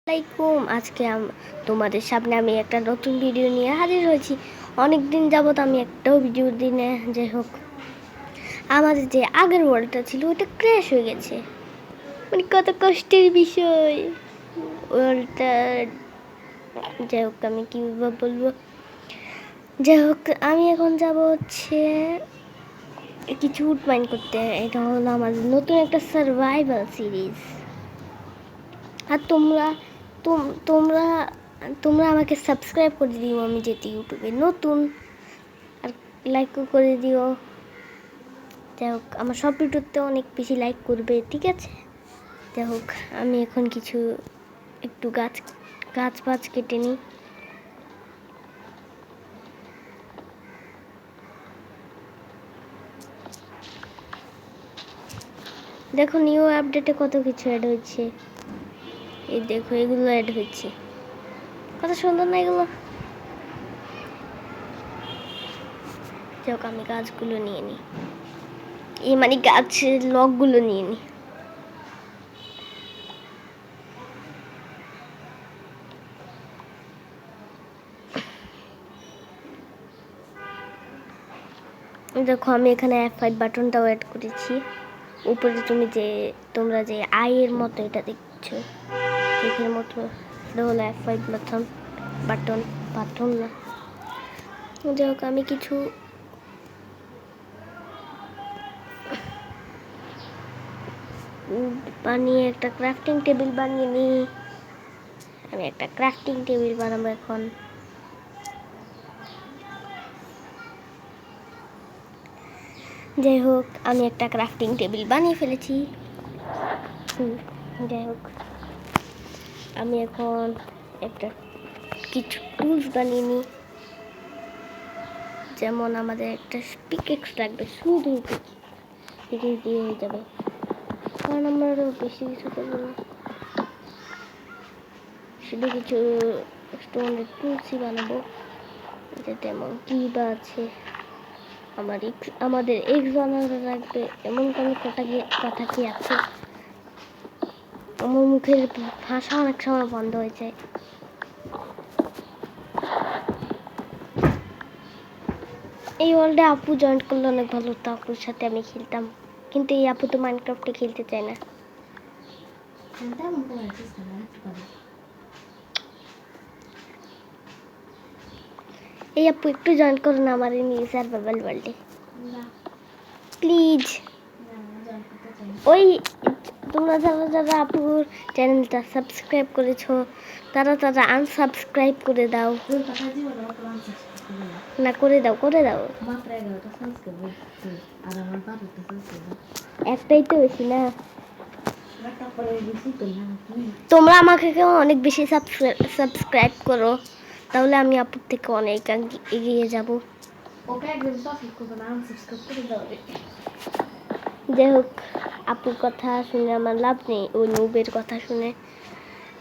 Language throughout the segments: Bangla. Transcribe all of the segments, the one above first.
আসসালামাইকুম। আজকে তোমাদের সামনে আমি একটা নতুন ভিডিও নিয়ে হাজির হয়েছি। অনেক দিন যাবত আমি একটাও ভিডিও দিনে, যাই হোক আমাদের যে আগের ওয়ার্ল্ডটা ছিল ওটা ক্র্যাশ হয়ে গেছে। মানে কত কষ্টের বিষয় ওয়ার্ল্ডটা। যাই হোক আমি কীভাবে বলবো, যাই হোক আমি এখন যাব হচ্ছে কিছু উড মাইন করতে। এটা হলো আমাদের নতুন একটা সার্ভাইভাল সিরিজ। আর তোমরা তোমরা তোমরা আমাকে সাবস্ক্রাইব করে দিও, আমি যেতে ইউটিউবে নতুন, আর লাইকও করে দিও। যাই হোক আমার সব ভিডিওতে অনেক বেশি লাইক করবে, ঠিক আছে? যাই হোক আমি এখন কিছু একটু গাছ কেটে নিই। দেখো নিউ আপডেটে কত কিছু অ্যাড হয়েছে। এই দেখো এগুলো অ্যাড হয়েছে, কত সুন্দর না এগুলো। যাই হোক আমি গাছগুলো নিয়ে নিই, এই মানে গাছের লকগুলো নিয়ে নিই। দেখো আমি এখানে F5 বাটনটাও অ্যাড করেছি। উপরে তোমরা যে আইয়ের মতো এটা দেখছো, চোখের মতো, এটা হলো F5 বাটন না। যাই হোক আমি কিছু বানিয়ে একটা ক্রাফটিং টেবিল বানিয়ে নিই। আমি একটা ক্রাফটিং টেবিল বানাবো এখন। যাই হোক আমি একটা ক্রাফটিং টেবিল বানিয়ে ফেলেছি। যাই হোক আমি এখন একটা কিছু টুলস বানিয়ে নিই। যেমন আমাদের একটা পিকেক্স লাগবে, শুধু পিকেক্স দিয়ে হয়ে যাবে, কারণ আমরা বেশি কিছু করবো না, শুধু কিছু স্টোনের টুলসই বানাবো। যেমন কি বা আছে, আমাদের এক্স বানানো লাগবে, এমন কোনো কথা কি আছে? আমার মুখের ভাষা অনেক সময় বন্ধ হয়ে যায়। এই ওয়ার্ল্ডে আপু জয়েন করলে অনেক ভালো হতো, আপুর সাথে আমি খেলতাম, কিন্তু এই আপু তো মাইনক্রাফটে খেলতে চায় না। এই আপু একটু জয়েন করো না আমার এই সার্ভাইভাল ওয়ার্ল্ডে প্লিজ। ওই তোমরা যারা আপুর চ্যানেলটা সাবস্ক্রাইব করেছো তারা আনসাবস্ক্রাইব করে দাও না, করে দাও একটাই তো বেশি না। তোমরা আমাকে অনেক বেশি সাবস্ক্রাইব করো, তাহলে আমি আপুর থেকে অনেক এগিয়ে যাব। যাই হোক আপুর কথা শুনে আমার লাভ নেই, ওই নুবের কথা শুনে।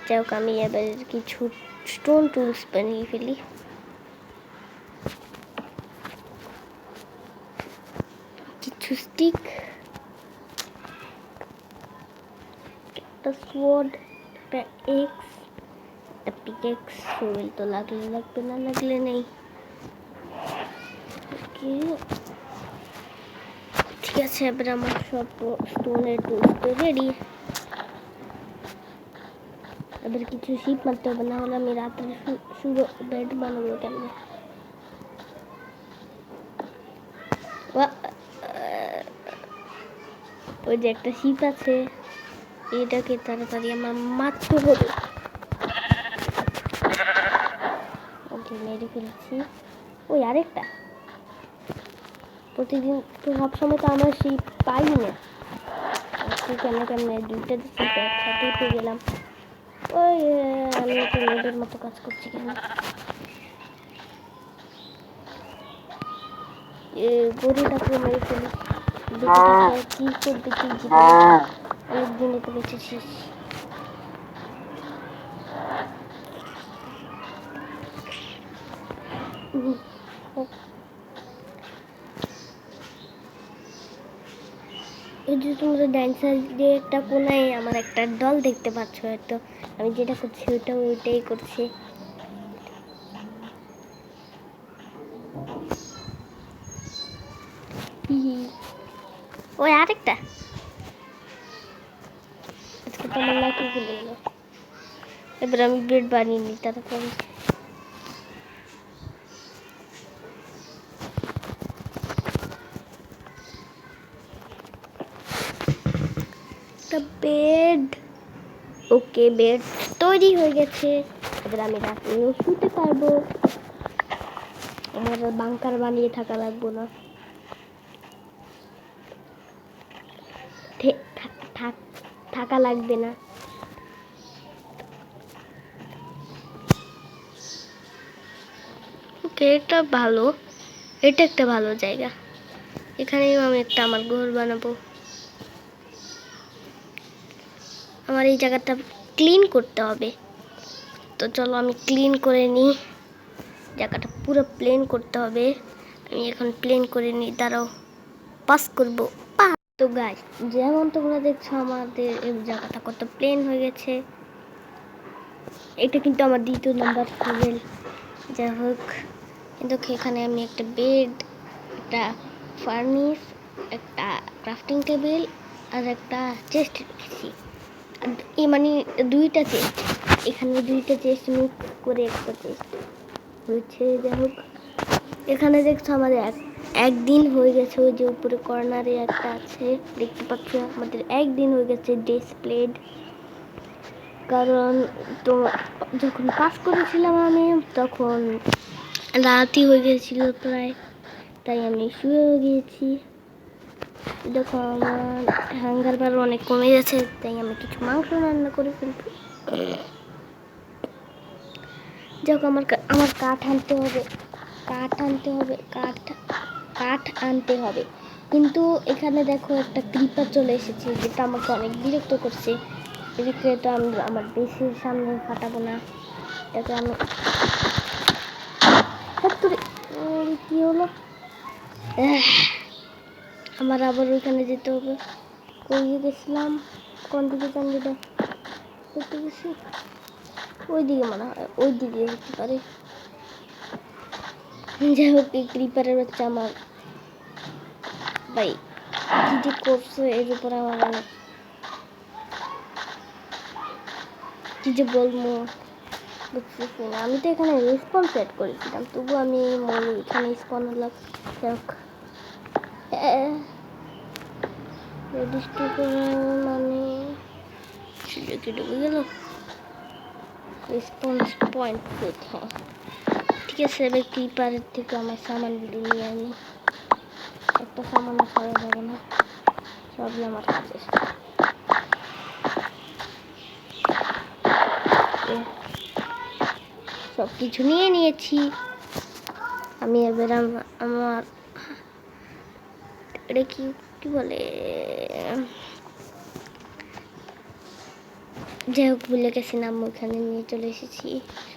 যাই হোক আমি এবার কিছু স্টোন টুলস বানিয়ে ফেলি। কিছু স্টিক, একটা সোয়ার্ড, একটা এক্স, একটা পিকেক্স। শরীর তো লাগবে না লাগলে নেই। ঠিক আছে এবার আমার সব স্টোনের টুলস তো রেডি। এবার কিছু শিপ মারতে হবে, না হলে আমি রাত্রে শুরু বেড বানাবো কেন? ওই যে একটা শিপ আছে, এটাকে তাড়াতাড়ি আমার মারতে হবে। ওকে মেরে ফেলছি। ওই আরেকটা, প্রতিদিন তো সবসময় তো আমরা শিপ পাই না, কেন দুইটা শিপ একসাথে পেয়ে গেলাম। ওই আমি তো লোডের মতো কাজ করছি কেন? গরুটাকে মেরে ফেলি, কি করবে তুই জীবনে? অনেক দিনে তো বেঁচেছিস। এই যে তোমরা ডাইন সাইডে একটা কোনায় আমার একটা ডল দেখতে পাচ্ছ, হয়তো আমি যেটা করছি ওইটাই করছে। ওই আরেকটা আজকে তো আমার লাকি খুলে গেল। এবার আমি ব্রেড বানিয়ে নিই তাড়াতাড়ি। বেড, ওকে বেড তৈরি হয়ে গেছে। এবার আমি রাত্রেও শুতে পারবো, আমার বাংকার বানিয়ে থাকা লাগবো না। থাকা লাগবে না। ওকে, এটা ভালো, এটা একটা ভালো জায়গা। এখানেই আমি একটা আমার ঘর বানাবো। আমার এই জায়গাটা ক্লিন করতে হবে, তো চলো আমি ক্লিন করে নিই। জায়গাটা পুরো প্লেন করতে হবে। আমি এখন প্লেন করে নিই, দাঁড়াও পাস করবো। তো গাইস, যেমন তোমরা দেখছো আমাদের এই জায়গাটা কত প্লেন হয়ে গেছে। এটা কিন্তু আমার 2 নাম্বার লেভেল। যাই হোক, কিন্তু এখানে আমি একটা বেড, একটা ফার্নিস, একটা ক্রাফটিং টেবিল আর একটা চেস্ট রেখেছি। মানে 2টা চেস্ট, এখানে 2টা চেস্ট মিক্স করে একটা চেস্ট হয়েছে। যাই হোক, এখানে দেখছো আমাদের একদিন হয়ে গেছে। ওই যে উপরে কর্নারে একটা আছে, দেখতে পাচ্ছ, আমাদের একদিন হয়ে গেছে ডিসপ্লেড। কারণ তো যখন পাস করেছিলাম আমি, তখন রাতই হয়ে গেছিল প্রায়, তাই আমি শুয়েও গিয়েছি। দেখো আমার হাঙ্গার বার অনেক কমে গেছে, তাই আমি কিছু মাংস রান্না করে ফেলবো। দেখো আমার কাঠ আনতে হবে, কাঠ আনতে হবে। কিন্তু এখানে দেখো একটা ক্রিপার চলে এসেছে, যেটা আমাকে অনেক বিরক্ত করছে। এদিকে তো আমি আমার বেশির সামনে ফাটাবো না, এটাকে আমি কি হলো। আমার আবার ওইখানে যেতে হবে। কই গেছিলাম, কোন দিকে চান্দিটা করতে গেছি, ওই দিকে মনে হয়, ওই দিকে যেতে পারে। যাই হোক, এই ক্রিপারের বাচ্চা আমার ভাই কি যে করছে, এর উপর আমার অনেক কি যে বলবো বুঝতেছি না। আমি তো এখানে রেসপন্স সেট করেছিলাম, তবু আমি মনে এখানে স্পন হলাম। রেজিস্টার করে মানে সুযোগে ডুবে গেল। রেসপন্স পয়েন্ট কোথায়? ঠিক আছে, এবার ক্রিপারের থেকে আমার সামানগুলো নিয়ে আনি। একটা সামানও ছাড়া যাবে না, সবই আমার কাছে। সব কিছু নিয়ে নিয়েছি আমি। এবার আমার এটা কি বলে, যাই হোক ভুলে গেছি নাম, ওখানে নিয়ে চলে এসেছি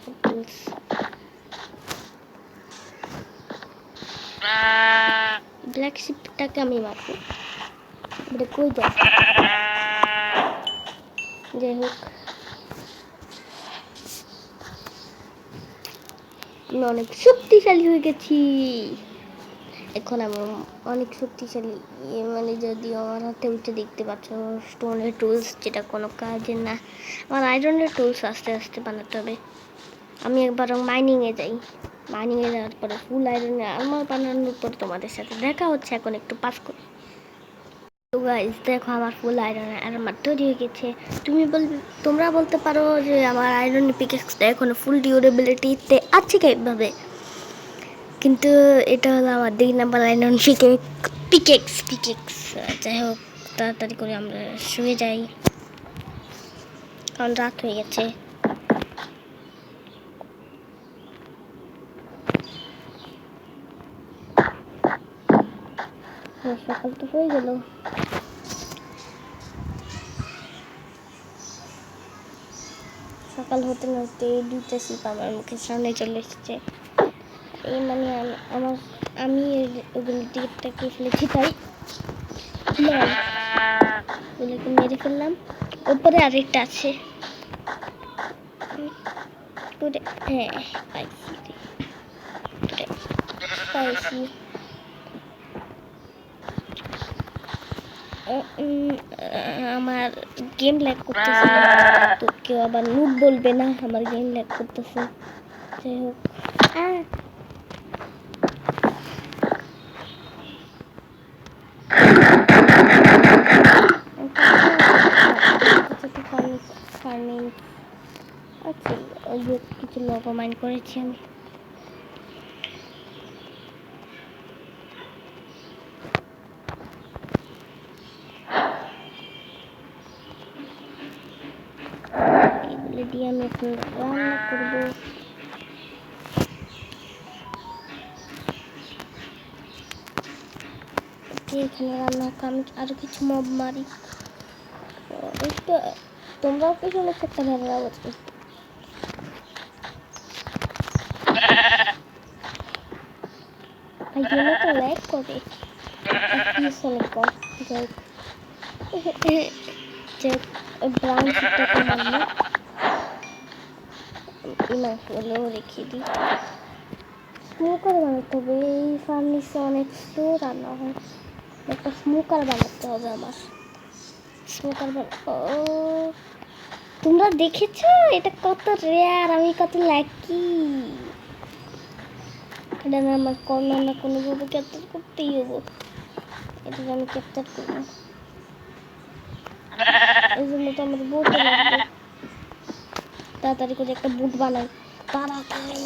সব টুলস। ব্ল্যাক শিপটাকে আমি মারবো, এটা কই যাচ্ছে। যাই হোক, আমি অনেক শক্তিশালী হয়ে গেছি এখন। আমি অনেক শক্তিশালী, মানে যদিও আমার হাতে উঠে দেখতে পাচ্ছ স্টোনের টুলস, যেটা কোনো কাজের না। আমার আয়রনের টুলস আস্তে আস্তে বানাতে হবে। আমি একবার মাইনিংয়ে যাই, মাইনিংয়ে যাওয়ার পরে ফুল আয়রনে আর্মার বানানোর পর তোমাদের সাথে দেখা হচ্ছে। এখন একটু পাস করি। তো গাইস দেখো, আমার ফুল আয়রন আর্মার তৈরি হয়ে গেছে। তোমরা বলতে পারো যে আমার আয়রন পিকেক্সটা এখনো ফুল ডিউরেবিলিটিতে আছে কীভাবে, কিন্তু এটা হলো আমার 2 নাম্বার আয়রন পিকেক্স। যাই হোক, তাড়াতাড়ি করে আমরা শুয়ে যাই, কারণ রাত হয়ে গেছে। সকাল তো হয়ে গেল। সকাল হতে না হতে 2টা শিপ আমার মুখের সামনে চলে এসেছে। এই মানে আমি ওগুলো টিকিটটাকে ফেলেছি, তাই ওগুলোকে মেরে ফেললাম। উপরে আরেকটা আছে, করে হ্যাঁ পাইছি পাইছি। আমার গেম ল্যাগ করতেছে, তো কেউ আবার নুব বলবে না আমার গেম ল্যাগ করতেছে। যাই হোক ফার্মিং আচ্ছা, ওই যে কিছু লোগো মাইন্ড করেছি আমি। এগুলো দিয়ে আমি এখন রান্না করবো। এখানে রান্না আমি আরো কিছু মব মারি। একটু তোমরাও কি শুনেছো একটা ভেড়ার আওয়াজ? ভাই গেমে তো ল্যাগ করে, কি শোনে কম। যাই হোক ব্রাউন শিটটাকে মারলো ইমানগুলোও রেখে দিই। স্মোকার বানাতে হবে, এই ফার্নিসে অনেক স্লো রান্না হয়। একটা স্মোকার বানাতে হবে আমার। স্মোকার তোমরা দেখেছো এটা কত রেয়ার, আমি কত লাকি। এটা আমার কোনো না কোনোভাবে ক্যাপচার করতেই হবো। এটা আমি ক্যাপচার করবো, এই জন্য তো আমার বুট লাগবে। তাড়াতাড়ি করে একটা বুট বানাই, তাড়াতাড়ি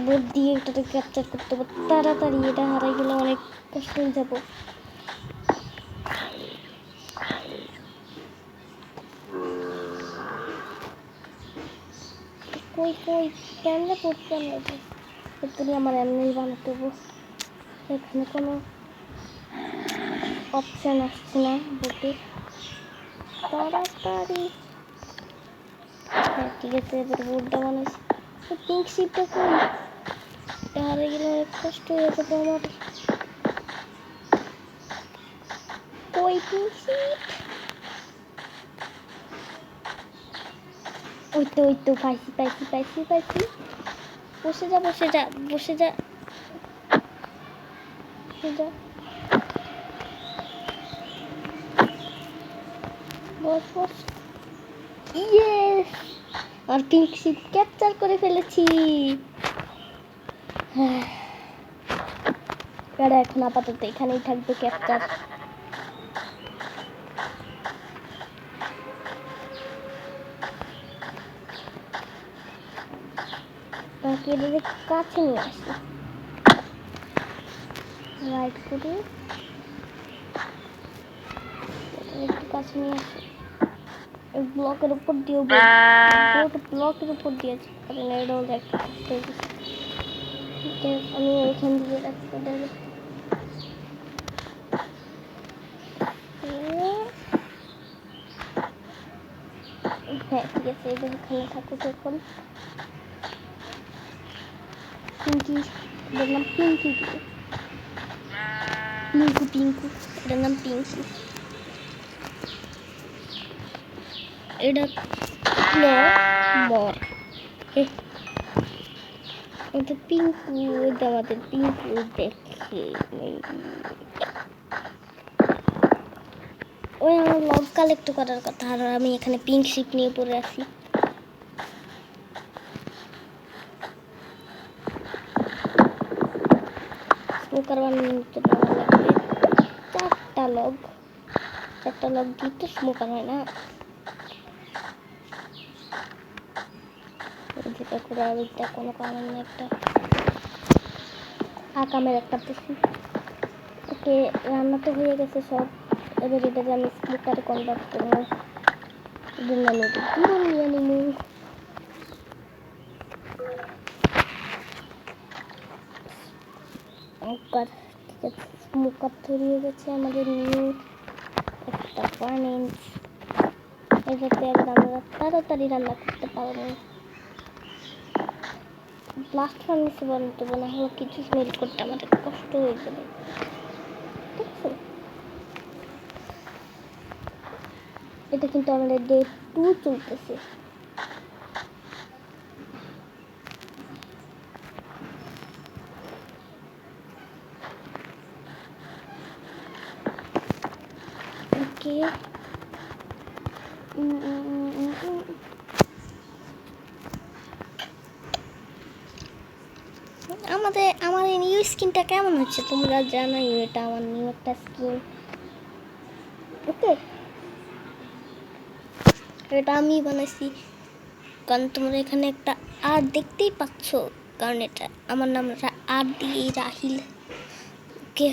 বুট দিয়ে এটাকে ক্যাপচার করতে হবে তাড়াতাড়ি। এটা হারাই গেলে অনেক কষ্ট হয়ে যাবো। কই কই ক্যামেরা করতে হবে, এগুলি আমার এমনি বানাতে হবে। এখানে কোনো অপশান আসছে না বুটে, তাড়াতাড়ি। হ্যাঁ ঠিক আছে, এবার বুটটা বানাইছি। পিঙ্ক শিপটা কই, এটা হারিয়ে গেলে অনেক কষ্ট হয়ে যাবে আমার। কই পিঙ্ক শিপ? ওই তো পাইছি পাইছি পাইছি পাইছি। বসে যা বসে যা বসে যা বসে যা, বস বস। ইয়েস, আর পিঙ্ক শিপ ক্যাপচার করে ফেলেছি। হ্যাঁ, এটা এখন আপাতত এখানেই থাকবে ক্যাপচার। তাকে এটাকে কাছে নিয়ে আসি, রাইট করে একটু কাছে নিয়ে আসি। ব্লকের উপর দিয়ে ব্লকের উপর দিয়েছি, কারণ এটাও দেখতে আমি এখান দিয়ে রাখতে দেবো। হ্যাঁ ঠিক আছে, এটা এখানে থাকুক এখন। পিঙ্কি, এটার নাম পিঙ্কি দিয়ে, পিঙ্কু পিঙ্কু, এটার নাম পিঙ্কু। এটা মর, এটা পিঙ্কু, এটা আমাদের পিঙ্কু। দেখে ওই আমার লগ কালেক্ট করার কথা, আর আমি এখানে পিঙ্ক শিপ নিয়ে পড়ে আছি। স্মোকার বানাতে লাগবে চারটা লগ দিয়ে তো স্মোকার হয় না। যেটা করে আর ওইটা কোনো কারণ নেই, একটা আকামের একটা পুষি। ওকে, রান্না তো হয়ে গেছে সব, এবার এটাকে আমি স্মোকারে কনভার্ট করবো। স্মোকার তৈরি হয়ে গেছে আমাদের নিউ একটা ফার্নেস। এটাতে এবার আমরা তাড়াতাড়ি রান্না করতে পারবো। ব্লাস্ট ফার্নেসে বানাতে না হলে কিছু স্মেল করতে আমাদের কষ্ট হয়ে যাবে, ঠিক আছে? এটা কিন্তু আমাদের ডে 2 চলতেছে। আমার এই নিউ স্কিনটা কেমন হচ্ছে তোমরা জানাই। এটা আমার নিউ একটা স্কিন। ওকে, এটা আমি বানাইছি, কারণ তোমরা এখানে একটা আর দেখতেই পাচ্ছ, কারণ এটা আমার নাম আর দিয়ে রাহিল। ওকে,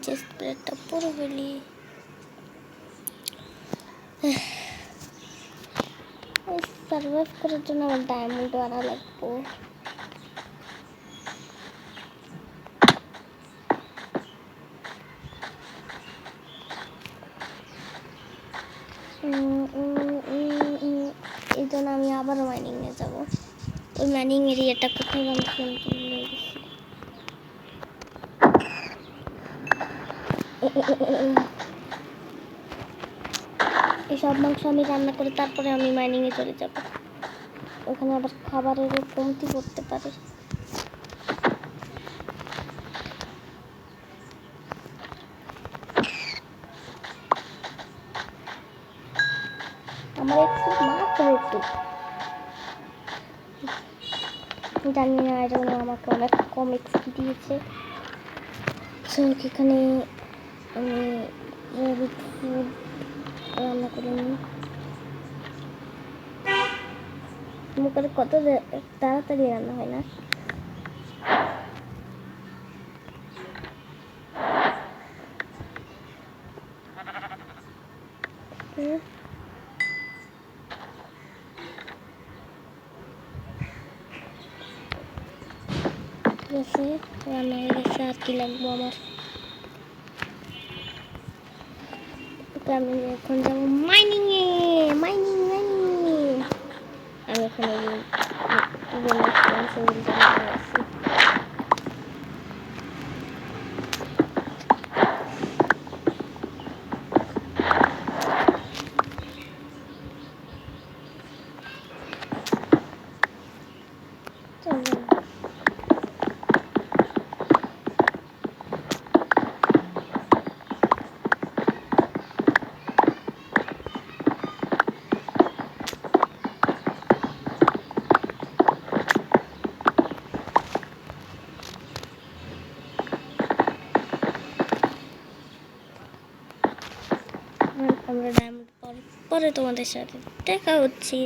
চেস্ট প্লেটটা পুরো ফেলি। সার্ভাইভ করার জন্য আমার ডায়মন্ড আনা লাগবো। এই জন্য আমি আবার মাইনিংয়ে যাবো। ওই মাইনিং এরিয়াটা কোথায় বানিয়েছিলাম ভুলে গেছি। এই সব মাংস আমি রান্না করে তারপরে আমি মাইনিংয়ে চলে যাব। ওখানে আবার খাবারেরও কমতি পড়তে পারে। আমার একটু মাত্র একটু জানি না, এটা আমাকে অনেক কম এক্সপি দিয়েছে। এখানে আমি রেবিট ফুড রান্না করে নিই। মুখে কত তাড়াতাড়ি রান্না হয় না। ঠিক আছে, রান্না হয়ে গেছে। আর কি লাগবো আমার? আমি এখন যাবো মাইনিংয়ে। মাইনিং আমি এখন আমরা ডায়মন্ড পরে তোমাদের সাথে দেখা হচ্ছে।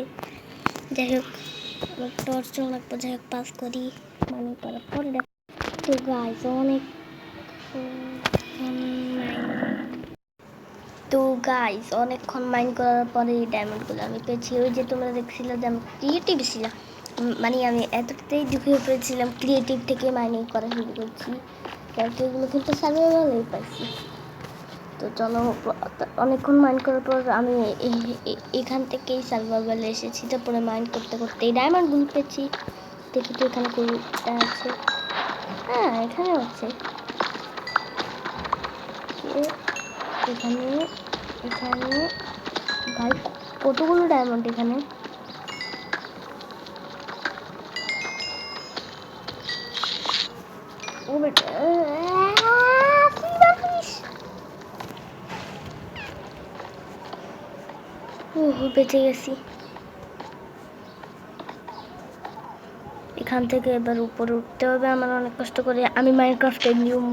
যাই হোক, আমার টর্চ লাগবো। যাই হোক, পাস করি মানে পরে দেখো। তো গাইজ অনেকক্ষণ মাইন করার পরে এই ডায়মন্ডগুলো আমি পেয়েছি। ওই যে তোমরা দেখছিলে যে আমি ক্রিয়েটিভ ছিলাম, মানে আমি এতটাই ঢুকিয়ে পড়েছিলাম, ক্রিয়েটিভ থেকে মাইনিং করা শুরু করছি। ক্যারেক্টারগুলো কিন্তু সার্ভাইভালেই পাইছি। তো চলো, অনেকক্ষণ মাইন্ড করার পর আমি এখান থেকেই সার্ভাইভালে এসেছি। তারপরে মাইন্ড করতে করতে এই ডায়মন্ডগুলো পেয়েছি। দেখি তো এখানে কোনটা আছে। হ্যাঁ, এখানে আছে। এখানে এখানে ভাই কতগুলো ডায়মন্ড এখানে। ও বেটা, বেঁচে গেছি। এখান থেকে এবার উপরে উঠতে হবে আমার অনেক কষ্ট করে। আমি মাইনক্রাফটের নিয়ম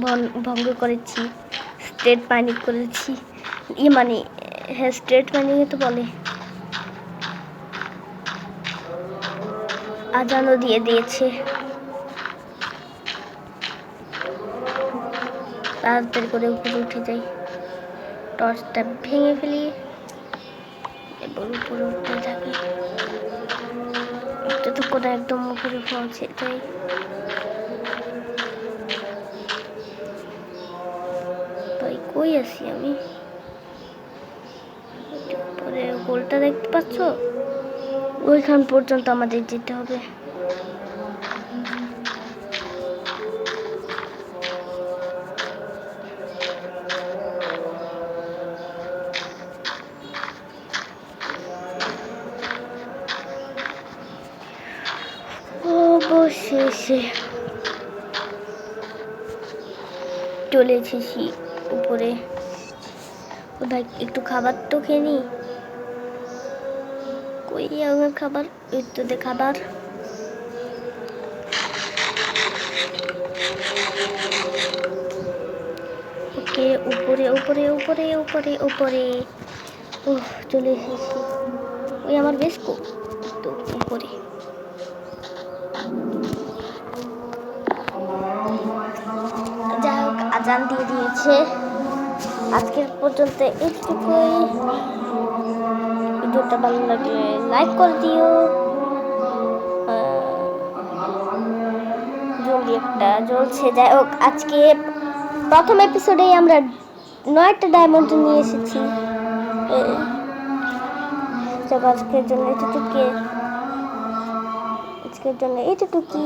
ভঙ্গ করেছি, স্ট্রেট মাইনিং করেছি। মানে হ্যাঁ, স্ট্রেট মাইনিংয়ে তো বলে। আজানও দিয়ে দিয়েছে। তাড়াতাড়ি করে উপরে উঠে যাই, টর্চটা ভেঙে ফেলি, এবার উপরে উঠতে থাকি। যতক্ষণ একদম উপরে পৌঁছে যাই। ভাই কই আছি আমি? উপরে গোলটা দেখতে পাচ্ছ? ওইখান পর্যন্ত আমাদের যেতে হবে। অবশেষে চলে এসেছি উপরে। ভাই একটু খাবার তো খেয়ে নি। কই আমার খাবার? এই তো দে খাবার। ওকে, উপরে উপরে উপরে উপরে উপরে। ওহ, চলে এসেছি। ওই আমার বেসকো তো উপরে। যাই হোক, আজান দিয়ে দিয়েছে। আজকের পর্যন্ত এইটুকুই। ভিডিওটা ভালো লাগলে লাইক করে দিও। জলদি একটা জ্বলছে। যাই হোক, আজকে প্রথম এপিসোডেই আমরা 9টা ডায়মন্ড নিয়ে এসেছি। আজকের জন্য এতটুকু।